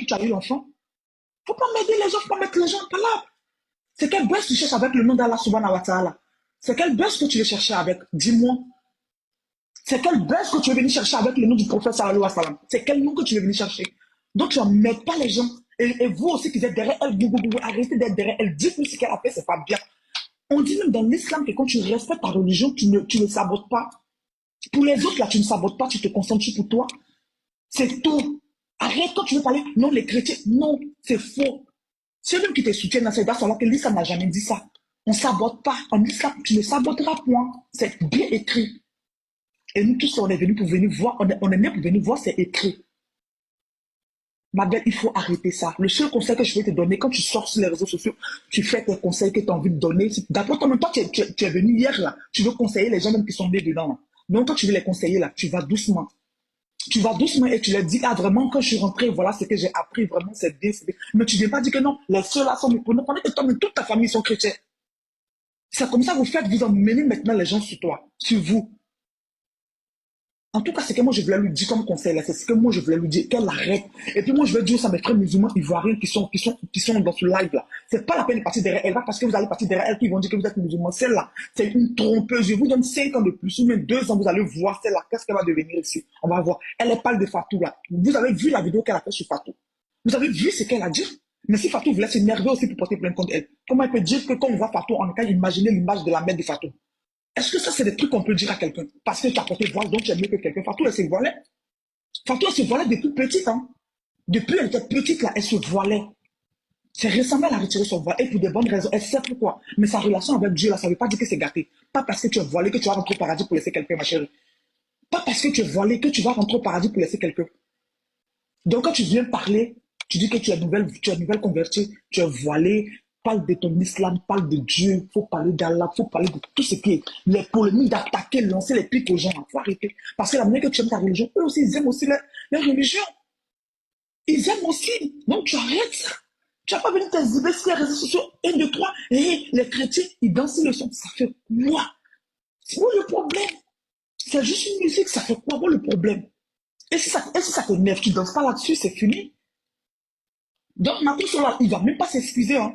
tu as eu l'enfant. Faut pas m'aider les gens, faut pas mettre les gens en palabre. C'est quel buzz tu cherches avec le nom d'Allah subhanahu wa ta'ala? C'est quel buzz que tu veux chercher avec? Dis-moi. C'est quel buzz que tu veux venir chercher avec le nom du prophète sallallahu alayhi wa sallam? C'est quel nom que tu veux venir chercher? Donc tu n'emmènes pas les gens. Et vous aussi qui êtes derrière elle, arrêtez d'être derrière elle. Dites-nous ce qu'elle a fait, c'est pas bien. On dit même dans l'islam que quand tu respectes ta religion, tu ne sabotes pas. Pour les autres, là, tu ne sabotes pas, tu te concentres pour toi. C'est tout. Arrête quand tu veux parler. Non, les chrétiens, non, c'est faux. Celui qui te soutient dans cette base, alors que l'islam n'a jamais dit ça. On ne sabote pas. En islam, tu ne saboteras point. C'est bien écrit. Et nous tous, on est venus pour venir voir, on est né pour venir voir, c'est écrit. Ma belle, il faut arrêter ça. Le seul conseil que je vais te donner, quand tu sors sur les réseaux sociaux, tu fais tes conseils que tu as envie de donner. D'abord, toi, tu es venu hier, là. Tu veux conseiller les gens même qui sont nés dedans. Là. Donc, quand tu veux les conseiller, là, tu vas doucement. Tu vas doucement et tu leur dis, ah, vraiment, quand je suis rentré, voilà ce que j'ai appris, vraiment, c'est bien. Mais tu ne viens pas dire que non, les ceux-là sont mes pronoms. Pendant que toi, mais toute ta famille sont chrétiens. C'est comme ça que vous faites, vous emmenez maintenant les gens sur toi, sur vous. En tout cas, c'est que moi, je voulais lui dire comme conseil, là. C'est ce que moi, je voulais lui dire, qu'elle arrête. Et puis moi, je vais dire ça à mes frères musulmans ivoiriens qui sont dans ce live-là. C'est pas la peine de partir derrière elle, parce que vous allez partir derrière elle, qui vont dire que vous êtes musulman. Celle-là, c'est une trompeuse. Je vous donne 5 ans de plus, ou même 2 ans, vous allez voir celle-là. Qu'est-ce qu'elle va devenir ici? On va voir. Elle parle de Fatou, là. Vous avez vu la vidéo qu'elle a fait sur Fatou. Vous avez vu ce qu'elle a dit? Mais si Fatou voulait s'énerver aussi pour porter plainte contre elle, comment elle peut dire que quand on voit Fatou, on a qu'à imaginer l'image de la mère de Fatou? Est-ce que ça, c'est des trucs qu'on peut dire à quelqu'un? Parce que tu as porté voile, donc tu es mieux que quelqu'un. Fatou, elle se voilait. Fatou, elle se voilait depuis petite. Hein. Depuis elle était petite, là, elle se voilait. C'est récemment qu'elle a retiré son voile. Et pour de bonnes raisons. Elle sait pourquoi. Mais sa relation avec Dieu, là, ça ne veut pas dire que c'est gâté. Pas parce que tu es voilé que tu vas rentrer au paradis pour laisser quelqu'un, ma chérie. Pas parce que tu es voilé que tu vas rentrer au paradis pour laisser quelqu'un. Donc, quand tu viens parler, tu dis que tu es nouvelle convertie, tu es voilé, parle de ton islam, parle de Dieu, il faut parler d'Allah, il faut parler de tout ce qui est les polémiques, d'attaquer, lancer les pics aux gens, il faut arrêter. Parce que la manière que tu aimes ta religion, eux aussi, ils aiment aussi leur religion. Ils aiment aussi. Donc, tu arrêtes ça. Tu n'as pas venu t'exhiber sur les réseaux sociaux, 1, 2, 3, et les chrétiens, ils dansent le son. Ça fait quoi? C'est quoi le problème? C'est juste une musique, ça fait quoi le problème? Et si ça t'énerve, tu ne danses pas là-dessus, c'est fini. Donc, Makoso, là, il ne va même pas s'excuser. Hein.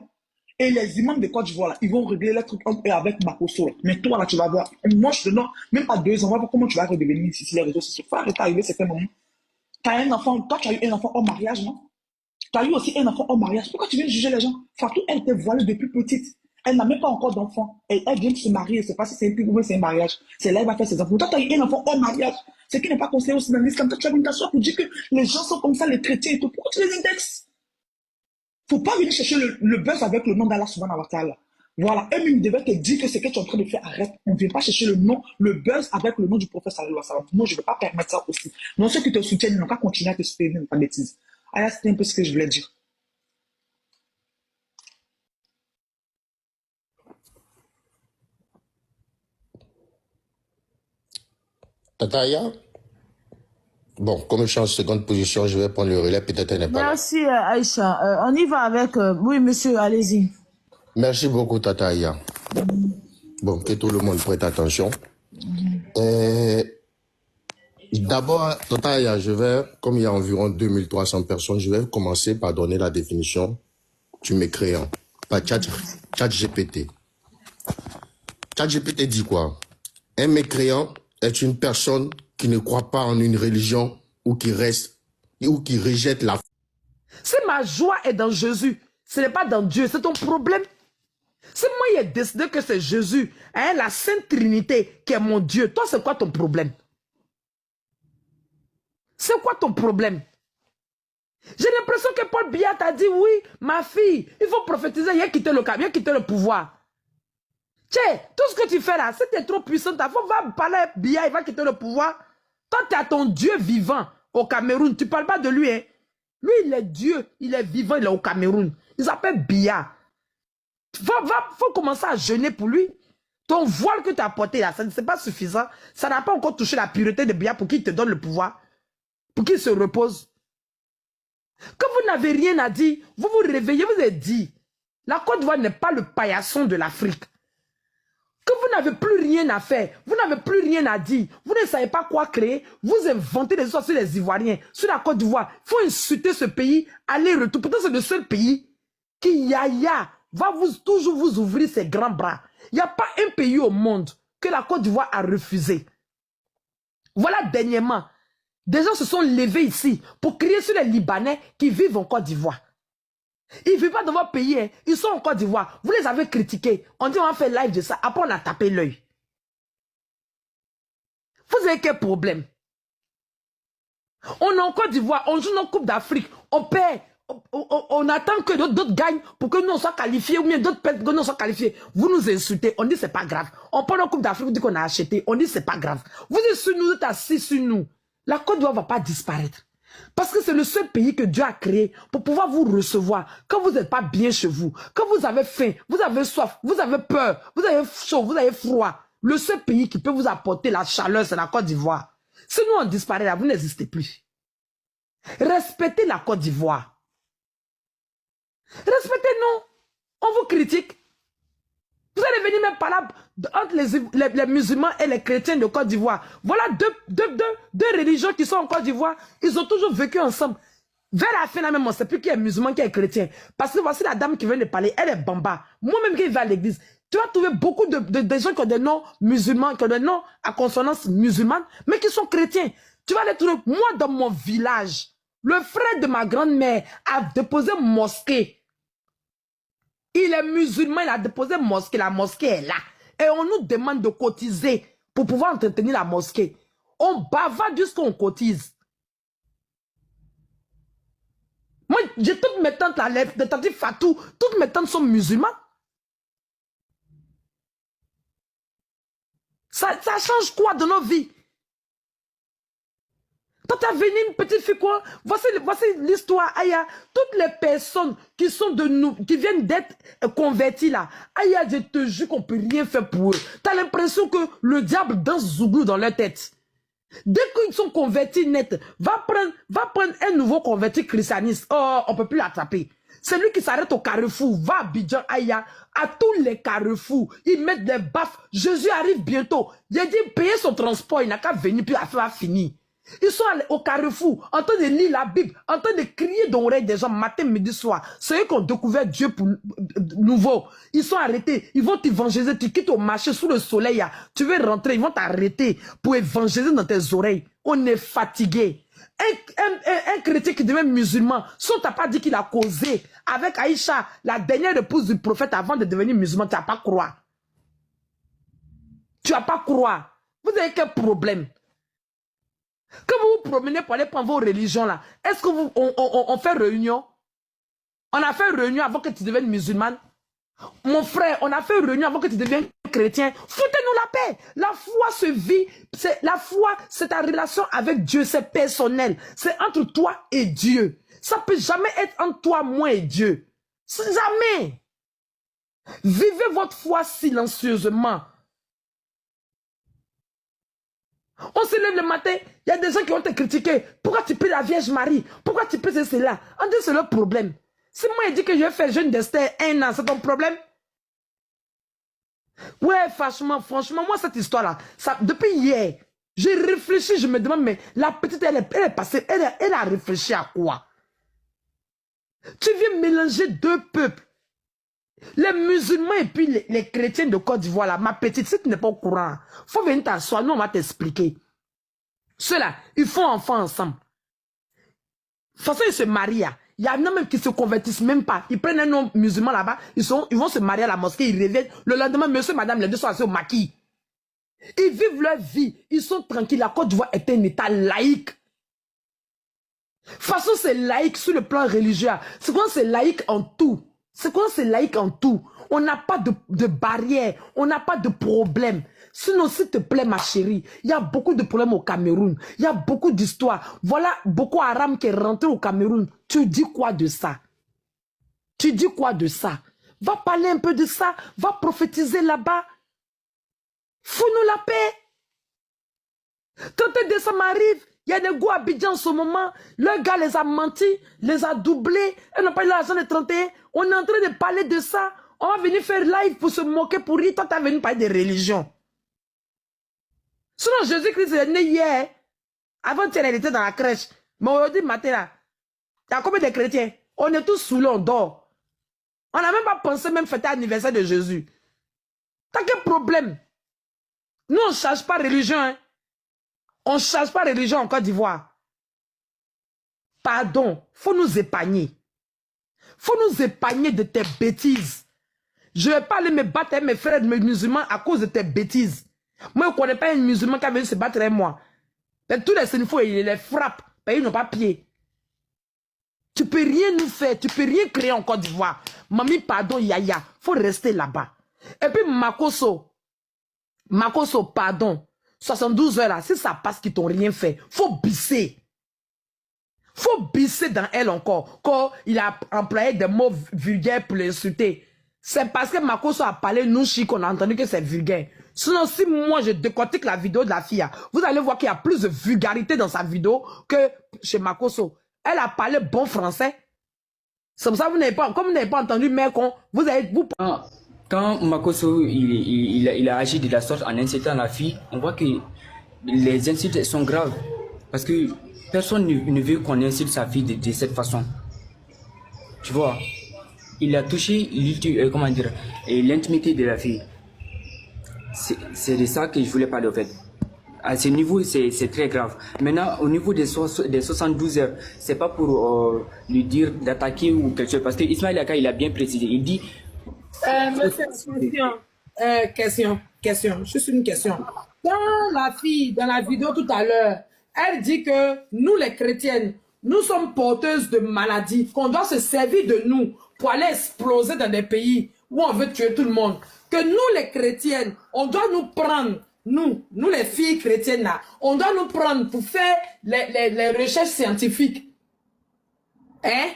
Et les imams de Côte d'Ivoire, là, ils vont régler les trucs avec Makoso. Là. Mais toi, là, tu vas voir. Moi, je te donne même pas 2 ans. On va voir comment tu vas redevenir ici sur les réseaux sociaux. Il faut arrêter d'arriver à certains moments. Tu as un enfant, toi, tu as eu un enfant hors mariage, non? Tu as eu aussi un enfant hors mariage. Pourquoi tu viens juger les gens? Fatou, elle était voilée depuis petite. Elle n'a même pas encore d'enfant. Elle vient de se marier. Je ne sais pas si c'est un pub ou c'est un mariage. C'est là qu'elle va faire ses enfants. Toi, tu as eu un enfant hors mariage. Ce qui n'est pas conseillé aussi dans l'islam. Toi, tu as une t'asseoir pour dire que les gens sont comme ça, les chrétiens et tout. Pourquoi tu les indexes? Il ne faut pas venir chercher le buzz avec le nom d'Allah subhanahu wa ta'ala. Voilà, eux-mêmes devaient te dire que ce que tu es en train de faire, arrête. On ne vient pas chercher le buzz avec le nom du prophète sallallahu alayhi wa sallam. Moi, je ne vais pas permettre ça aussi. Donc, ceux qui te soutiennent, ils n'ont qu'à continuer à te soutenir, pas de bêtises. Ah, c'était un peu ce que je voulais dire. Tataya, bon, comme je suis en seconde position, je vais prendre le relais, peut-être elle n'est pas là. Merci Aïcha. On y va avec... oui, monsieur, allez-y. Merci beaucoup, Tataya. Bon, que tout le monde prête attention. D'abord, Tataya, comme il y a environ 2300 personnes, je vais commencer par donner la définition du mécréant, par ChatGPT. ChatGPT dit quoi? Un mécréant est une personne qui ne croit pas en une religion ou qui rejette la... Si ma joie est dans Jésus, ce n'est pas dans Dieu, c'est ton problème. Si moi j'ai décidé que c'est Jésus, hein, la Sainte Trinité qui est mon Dieu, toi c'est quoi ton problème? C'est quoi ton problème? J'ai l'impression que Paul Biya t'a dit, oui, ma fille, il faut prophétiser, il a quitté le pouvoir. Tiens, tout ce que tu fais là, si tu es trop puissant, ta femme va parler à Biya, il va quitter le pouvoir. Toi, tu as ton Dieu vivant au Cameroun, tu ne parles pas de lui. Hein. Lui, il est Dieu, il est vivant, il est au Cameroun. Il s'appelle Biya. Faut commencer à jeûner pour lui. Ton voile que tu as porté là, ça ne c'est pas suffisant. Ça n'a pas encore touché la pureté de Biya pour qu'il te donne le pouvoir. Pour qu'il se repose. Quand vous n'avez rien à dire, vous vous réveillez, vous êtes dit, la Côte d'Ivoire n'est pas le paillasson de l'Afrique. Que vous n'avez plus rien à faire. Vous n'avez plus rien à dire. Vous ne savez pas quoi créer. Vous inventez des histoires sur les Ivoiriens, sur la Côte d'Ivoire. Il faut insulter ce pays, aller-retour. Pourtant, c'est le seul pays qui, Yaya, va toujours vous ouvrir ses grands bras. Il n'y a pas un pays au monde que la Côte d'Ivoire a refusé. Voilà, dernièrement, des gens se sont levés ici pour crier sur les Libanais qui vivent en Côte d'Ivoire. Ils ne vivent pas dans votre pays, hein. Ils sont en Côte d'Ivoire. Vous les avez critiqués. On dit on va faire live de ça. Après, on a tapé l'œil. Vous avez quel problème? On est en Côte d'Ivoire, on joue nos Coupes d'Afrique, on perd. On attend que d'autres gagnent pour que nous on soit qualifiés ou bien d'autres perdent que nous on soit qualifiés. Vous nous insultez, on dit c'est pas grave. On prend nos Coupes d'Afrique, on dit qu'on a acheté, on dit c'est pas grave. Vous êtes sur nous, vous êtes assis sur nous. La Côte d'Ivoire ne va pas disparaître. Parce que c'est le seul pays que Dieu a créé pour pouvoir vous recevoir quand vous n'êtes pas bien chez vous, quand vous avez faim, vous avez soif, vous avez peur, vous avez chaud, vous avez froid. Le seul pays qui peut vous apporter la chaleur, c'est la Côte d'Ivoire. Si nous on disparaît là, vous n'existez plus. Respectez la Côte d'Ivoire. Respectez-nous. On vous critique. Vous allez venir même par là entre les musulmans et les chrétiens de Côte d'Ivoire. Voilà deux religions qui sont en Côte d'Ivoire. Ils ont toujours vécu ensemble. Vers la fin, là même, on ne sait plus qui est musulman, qui est chrétien. Parce que voici la dame qui vient de parler. Elle est bamba. Moi-même qui vais à l'église. Tu vas trouver beaucoup de gens qui ont des noms musulmans, qui ont des noms à consonance musulmane, mais qui sont chrétiens. Tu vas les trouver. Moi, dans mon village, le frère de ma grand-mère a déposé une mosquée. Il est musulman, il a déposé une mosquée. La mosquée est là. Et on nous demande de cotiser pour pouvoir entretenir la mosquée. On bavarde jusqu'on cotise. Moi, j'ai toutes mes tantes là, de tante Fatou, toutes mes tantes sont musulmanes. Ça change quoi de nos vies? Quand tu as venu une petite fille, quoi, voici l'histoire. Aya, toutes les personnes qui sont de nous, qui viennent d'être converties là, Aya, je te jure qu'on ne peut rien faire pour eux. Tu as l'impression que le diable danse Zouglou dans leur tête. Dès qu'ils sont convertis net, va prendre un nouveau converti christianiste. Oh, on ne peut plus l'attraper. C'est lui qui s'arrête au carrefour, va à Abidjan, Aya, à tous les carrefours, ils mettent des baffes. Jésus arrive bientôt. Il a dit payer son transport, il n'a qu'à venir, puis l'affaire va finir. Ils sont allés au carrefour, en train de lire la Bible, en train de crier dans l'oreille des gens matin, midi, soir. C'est eux qui ont découvert Dieu pour nouveau. Ils sont arrêtés, ils vont t'évangéliser, tu quittes au marché sous le soleil, tu veux rentrer, ils vont t'arrêter pour évangéliser dans tes oreilles. On est fatigué. Un chrétien qui devient musulman, si on t'a pas dit qu'il a causé avec Aïcha, la dernière épouse du prophète avant de devenir musulman, tu n'as pas croire. Tu n'as pas croire. Vous avez quel problème? Quand vous vous promenez pour aller prendre vos religions là, est-ce que on fait réunion? On a fait réunion avant que tu deviennes musulmane. Mon frère, on a fait réunion avant que tu deviennes chrétien. Foutez-nous la paix. La foi se vit. La foi, c'est ta relation avec Dieu. C'est personnel. C'est entre toi et Dieu. Ça peut jamais être entre toi, moi et Dieu. Jamais. Vivez votre foi silencieusement. On se lève le matin, il y a des gens qui vont te critiquer. Pourquoi tu pries la Vierge Marie? Pourquoi tu pries cela? On dit c'est leur problème. Si moi je dis que je vais faire jeûne d'Esther 1 an, c'est ton problème? Ouais, franchement, moi cette histoire-là, depuis hier, j'ai réfléchi, je me demande, mais la petite, elle est passée, elle a réfléchi à quoi? Tu viens mélanger deux peuples. Les musulmans et puis les chrétiens de Côte d'Ivoire, là, ma petite, si tu n'es pas au courant, il faut venir t'asseoir, nous on va t'expliquer. Ceux-là, ils font enfant ensemble. De toute façon, ils se marient. Il y en a même qui se convertissent même pas. Ils prennent un nom musulman là-bas, ils vont se marier à la mosquée, ils reviennent. Le lendemain, monsieur, madame, les deux sont assis au maquis. Ils vivent leur vie, ils sont tranquilles. La Côte d'Ivoire est un état laïque. De toute façon, c'est laïque sur le plan religieux. C'est quoi, c'est laïque en tout. C'est quoi, c'est laïque en tout. On n'a pas de barrière, on n'a pas de problème. Sinon, s'il te plaît, ma chérie, il y a beaucoup de problèmes au Cameroun. Il y a beaucoup d'histoires. Voilà Boko Haram qui est rentré au Cameroun. Tu dis quoi de ça? Tu dis quoi de ça? Va parler un peu de ça. Va prophétiser là-bas. Fous-nous la paix. Quand décembre arrive, il y a des gars à Abidjan en ce moment. Le gars les a menti, les a doublés. Ils n'ont pas eu l'argent de 31. On est en train de parler de ça. On va venir faire live pour se moquer, pour rire. Toi, tu as venu parler de religion. Sinon, Jésus-Christ est né hier. Avant-hier, il était dans la crèche. Mais aujourd'hui, matin, là, il y a combien de chrétiens? On est tous saoulés, on dort. On n'a même pas pensé même fêter l'anniversaire de Jésus. T'as quel problème? Nous, on ne cherche pas religion. Hein? On ne cherche pas religion en Côte d'Ivoire. Pardon, faut nous épargner. Faut nous épargner de tes bêtises. Je ne vais pas aller me battre avec mes frères mes musulmans à cause de tes bêtises. Moi, je ne connais pas un musulman qui a venu se battre avec moi. Mais tous les sénifaux, ils les frappent. Mais ils n'ont pas pied. Tu ne peux rien nous faire. Tu ne peux rien créer en Côte d'Ivoire. Mami, pardon, Yaya. Il faut rester là-bas. Et puis, Makoso, pardon. 72 heures là, si ça passe qu'ils t'ont rien fait, faut bisser. Faut bisser dans elle encore. Quand il a employé des mots vulgaires pour l'insulter. C'est parce que Makoso a parlé nous chic qu'on a entendu que c'est vulgaire. Sinon, si moi je décortique la vidéo de la fille, vous allez voir qu'il y a plus de vulgarité dans sa vidéo que chez Makoso. Elle a parlé bon français. C'est pour ça que vous n'avez pas, comme vous n'avez pas entendu, mais vous avez... Quand Makoso il a agi de la sorte en insultant la fille, on voit que les insultes sont graves. Parce que personne ne veut qu'on insulte sa fille de cette façon. Tu vois, il a touché l'intimité de la fille. C'est de ça que je voulais parler au fait. À ce niveau, c'est très grave. Maintenant, au niveau des 72 heures, c'est pas pour lui dire d'attaquer ou quelque chose. Parce que Ismaël Aka, il a bien précisé. Il dit... question. Juste une question. Dans la fille, dans la vidéo tout à l'heure, elle dit que nous, les chrétiennes, nous sommes porteuses de maladies, qu'on doit se servir de nous pour aller exploser dans des pays où on veut tuer tout le monde. Que nous, les chrétiennes, on doit nous prendre, nous les filles chrétiennes là, on doit nous prendre pour faire les recherches scientifiques. Hein?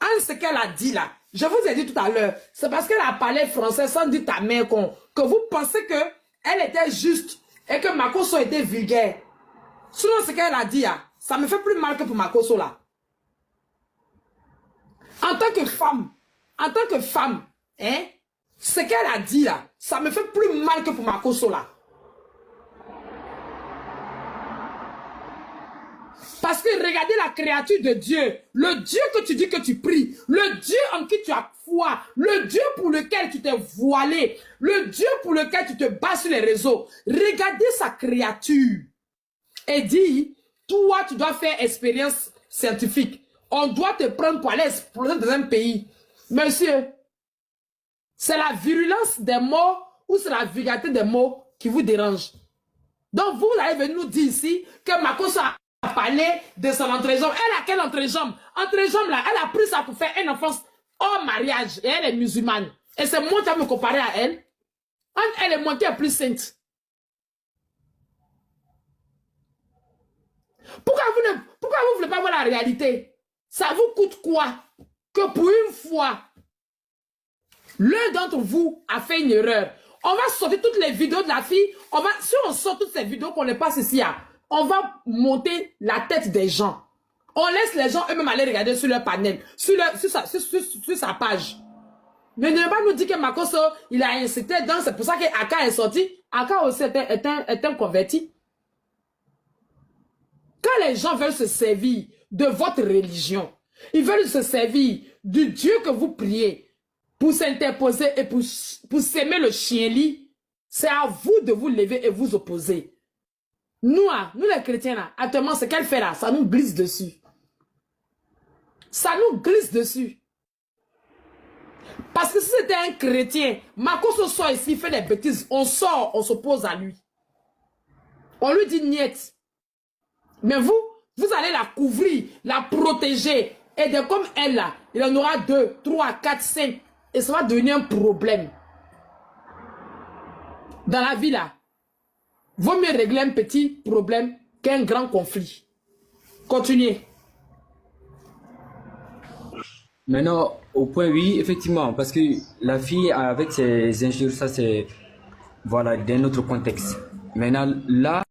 En ce qu'elle a dit là, je vous ai dit tout à l'heure, c'est parce qu'elle a parlé français sans dire ta mère que vous pensez que elle était juste et que Makoso était vulgaire. Sinon, ce qu'elle a dit, ça me fait plus mal que pour Makoso là. En tant que femme, hein, ce qu'elle a dit là, ça me fait plus mal que pour Makoso là. Parce que regardez la créature de Dieu, le Dieu que tu dis que tu pries, le Dieu en qui tu as foi, le Dieu pour lequel tu t'es voilé, le Dieu pour lequel tu te bats sur les réseaux. Regardez sa créature et dit, toi tu dois faire expérience scientifique. On doit te prendre pour aller exploser dans un pays. Monsieur, c'est la virulence des mots ou c'est la vulgarité des mots qui vous dérange. Donc vous allez venir nous dire ici que Makoso a parlé de son entrejambe. Elle a quel entrejambe? Entrejambe là, elle a pris ça pour faire une enfance hors mariage et elle est musulmane. Et c'est moi qui vais me comparer à elle. Elle est montée plus sainte. Pourquoi vous voulez pas voir la réalité? Ça vous coûte quoi? Que pour une fois, l'un d'entre vous a fait une erreur. On va sortir toutes les vidéos de la fille. Si on sort toutes ces vidéos qu'on les passe ici, on va monter la tête des gens. On laisse les gens eux-mêmes aller regarder sur leur panel, sur sa page. Mais ne pas nous dire que Makoso, il a incité, donc c'est pour ça qu'Aka est sorti. Aka aussi est un converti. Quand les gens veulent se servir de votre religion, ils veulent se servir du Dieu que vous priez pour s'interposer et pour s'aimer le chien-lit, c'est à vous de vous lever et vous opposer. Nous les chrétiens, là, actuellement, ce qu'elle fait là, ça nous glisse dessus. Ça nous glisse dessus. Parce que si c'était un chrétien, Makoso sort ici, il fait des bêtises, on sort, on s'oppose à lui. On lui dit niet. Mais vous allez la couvrir, la protéger. Et comme elle là, il en aura 2, 3, 4, 5. Et ça va devenir un problème. Dans la vie là, vaut mieux régler un petit problème qu'un grand conflit. Continuez. Maintenant, au point oui, effectivement, parce que la fille avec ses injures, ça c'est, voilà, d'un autre contexte. Maintenant, là,